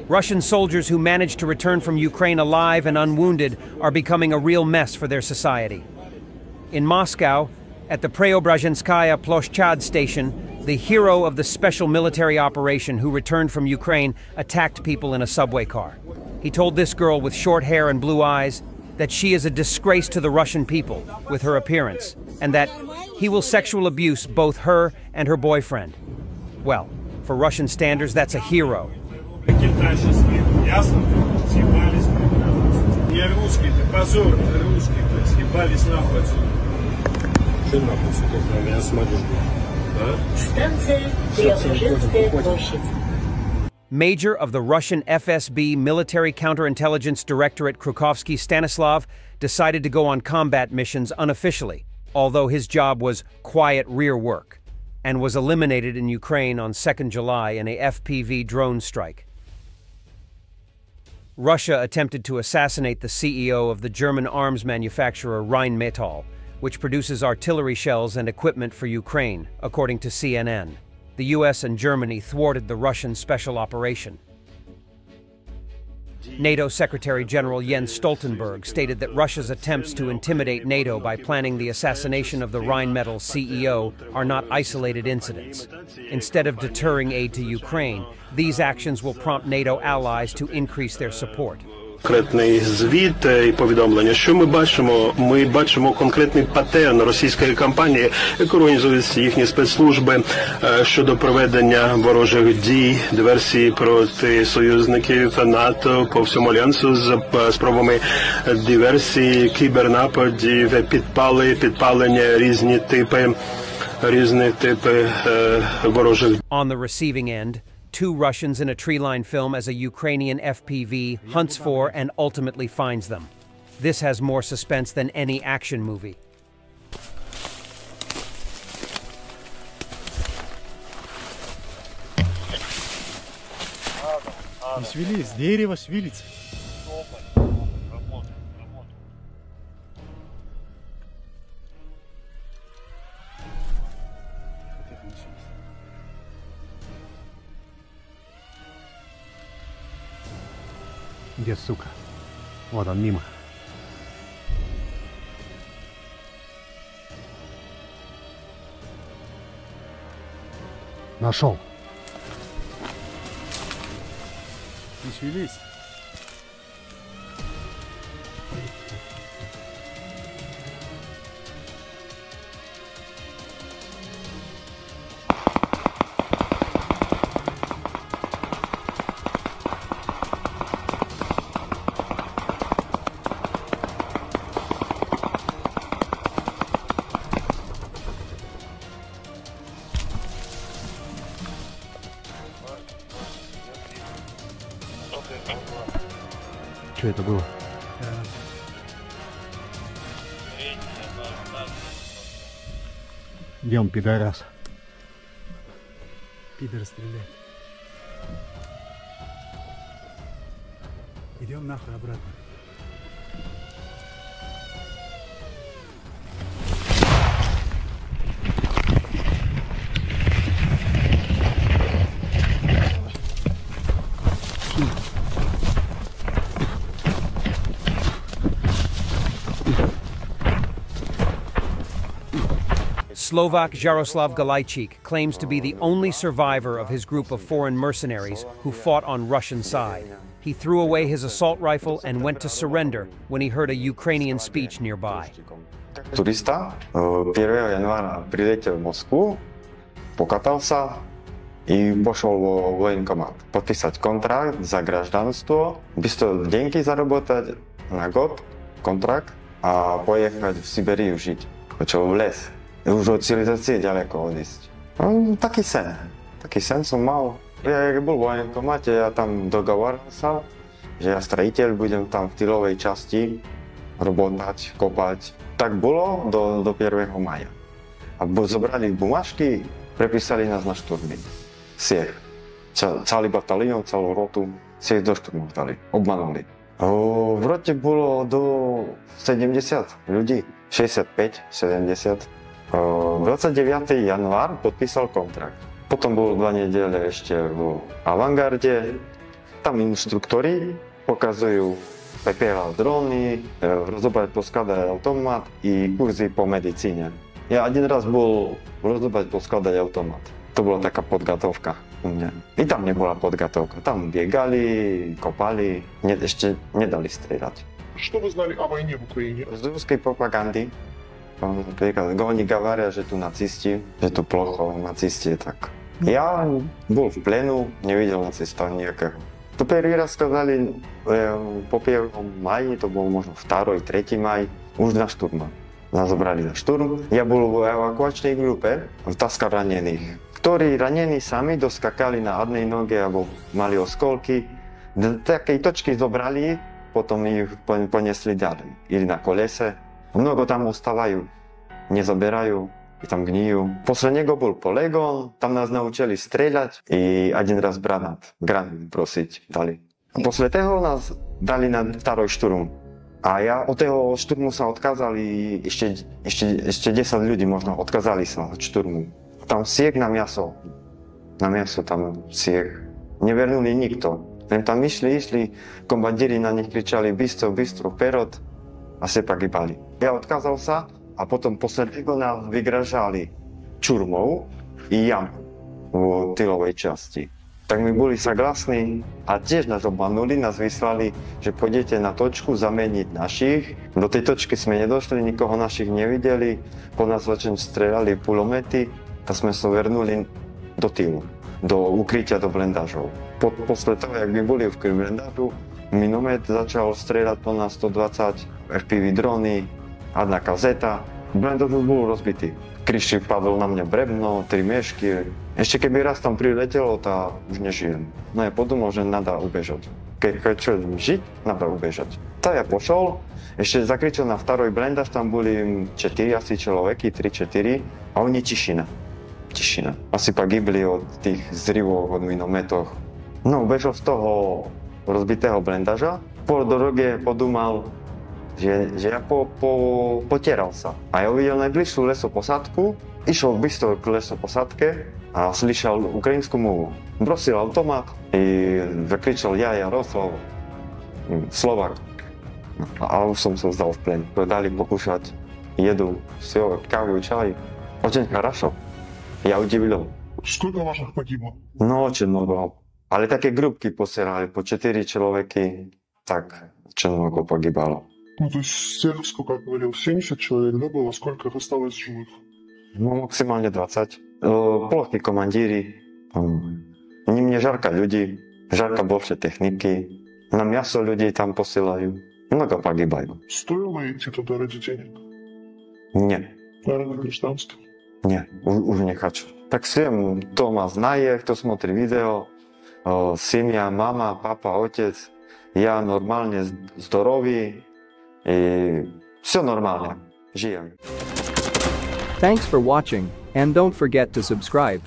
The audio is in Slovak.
Russian soldiers who managed to return from Ukraine alive and unwounded are becoming a real mess for their society. In Moscow, at the Preobrazhenskaya Ploshchad station, the hero of the special military operation who returned from Ukraine attacked people in a subway car. He told this girl with short hair and blue eyes that she is a disgrace to the Russian people with her appearance, and that he will sexual abuse both her and her boyfriend. Well, for Russian standards, that's a hero. Major of the Russian FSB Military Counterintelligence Directorate Krukovsky Stanislav decided to go on combat missions unofficially, although his job was quiet rear work, and was eliminated in Ukraine on 2nd July in a FPV drone strike. Russia attempted to assassinate the CEO of the German arms manufacturer Rheinmetall, which produces artillery shells and equipment for Ukraine, according to CNN. The US and Germany thwarted the Russian special operation. NATO Secretary General Jens Stoltenberg stated that Russia's attempts to intimidate NATO by planning the assassination of the Rheinmetall CEO are not isolated incidents. Instead of deterring aid to Ukraine, these actions will prompt NATO allies to increase their support. Конкретний звіт і повідомлення. Що ми бачимо? Ми бачимо конкретний паттерн російської кампанії, яку організують їхні спецслужби щодо проведення ворожих дій, диверсій проти союзників НАТО по всьому альянсу з спробами диверсії, кібернападів, підпалення, різні типи ворожих. On the receiving end, 2 Russians in a tree-line film as a Ukrainian FPV hunts for and ultimately finds them. This has more suspense than any action movie. Не шевелись, дерево шевелится. Где, сука? Вот он, мимо. Нашел. Не шевелись. Что это было? Где он, пидорас? Пидор стреляет. Идем нахуй обратно. Slovak Jaroslav Galajčík claims to be the only survivor of his group of foreign mercenaries who fought on Russian side. He threw away his assault rifle and went to surrender when he heard a Ukrainian speech nearby. Туриста 1 января прилетел в Москву, покатался и пошел в военкомат. Подписать контракт за гражданство, быстро деньги заработать на год, контракт, а поехать в Сибирь жить. Хотел в лес. Už od civilizácie ďaleko odísť. No, taký sen som mal. Ja bol v vojenkomate, ja tam dogovoril sa, že ja strojiteľ budem tam v tylovej časti robotať, kopať. Tak bolo do 1. maja. A zobrali bumážky, prepísali nás na šturmy. Всех. Celý batalión, celú rotu, всех do šturmu dali, obmanuli. V rote bolo do 70 ľudí, 65, 70. 29. január podpísal kontrakt. Potom bolo 2 nedele ešte v avantgarde. Tam inštruktori pokazujú PPL dróny, rozobať poskladať automat i kurzy po medicíne. Ja jeden raz bol rozobať poskladať automat. To bola taká podgatovka u mňa. I tam nebola podgatovka. Tam biegali, kopali, ešte nedali strieľať. Что вы знали о войне в Украине? Z ruskej propagandy, napríklad, oni говорят, že tu nacisti, že tu plocho, nacisti, tak. Ja bol v plenu, nevidel nacistov nejakého. To prvý raz сказали po 1. maji, to bolo možno 2. 3. maj, už na šturma. Nás zobrali na šturm. Ja bol v evakuačnej grupe, v taska ranených, ktorí ranení sami doskakali na jednej noge alebo mali oskolky. Do takej točky zobrali, potom ich poniesli ďalej. Ili na kolese. Mnogo tam ostávajú, nezoberajú. I tam gnijú. Posle něho bol polegon, tam nás naučili strieľať i jeden raz granát prosiť dali. A posle toho nás dali na 2. šturm. A ja od toho šturmu sa odkázali, ešte 10 ľudí možno odkázali sa od šturmu. Tam siek na miaso tam siek. Nevernuli nikto. Len tam išli, kombandíri na nich kričali bystro, perot a se pagibali. Ja odkázal sa, a potom posledného nás vygražali čurmou i jam v tylovej časti. Tak my boli saglasní a tiež nás obmanuli, nás vyslali, že pôjdete na točku zameniť našich. Do tej točky sme nedošli, nikoho našich nevideli, po nás začne strieľali pulomety, tak sme sa vernuli do týlu, do ukrytia, do blendážov. Posle toho, jak by boli v blendážu, minomet začal strieľať po nás 120 FPV dróny, jedna kazeta. Blendáž už bol rozbitý. Kryši padol na mňa brebno, 3 miešky. Ešte keby raz tam priletelo, tak už nežijem. No ja podumol, že nadá ubežať. Keď chcem žiť, nadá ubežať. Tak ja pošol, ešte zakričal na 2. blendáž, tam boli 4 asi človeky, 3-4 a oni tišina. Asi pagibli od tých zrivov, od minometoch. No, ubežal z toho rozbitého blendáža. Po doroge podúmal, že ja potieral sa. A ja uvidel najbližšiu lesoposádku, išiel bystro k lesoposádke a slyšel ukrajinskú movu. Brosil automat i zakričal ja, Jaroslav, Slovak. A už som sa vzdal v plen. Dali pokúšať, jedu, kávu, čaj. Очень хорошо. Я удивлен. Сколько ваших погибло? No, очень много. Ale také grupky posielali, po 4 človeky, tak очень много погибало. Ну, то есть с тех, сколько я говорил, 70 человек, да, было? Сколько их осталось живых? Ну, максимально 20. Плохі командири. Не жарко люди, жарко больше техники. На мясо людей там посылаю. Много погибаю. Стоило идти туда ради денег? Нет. А ради гражданского? Нет, уже не хочу. Так всем дома знает, кто смотрит видео. Семья, мама, папа, отец. Я нормальный, здоровый. И все нормально. Живем. Thanks for watching, and don't forget to subscribe.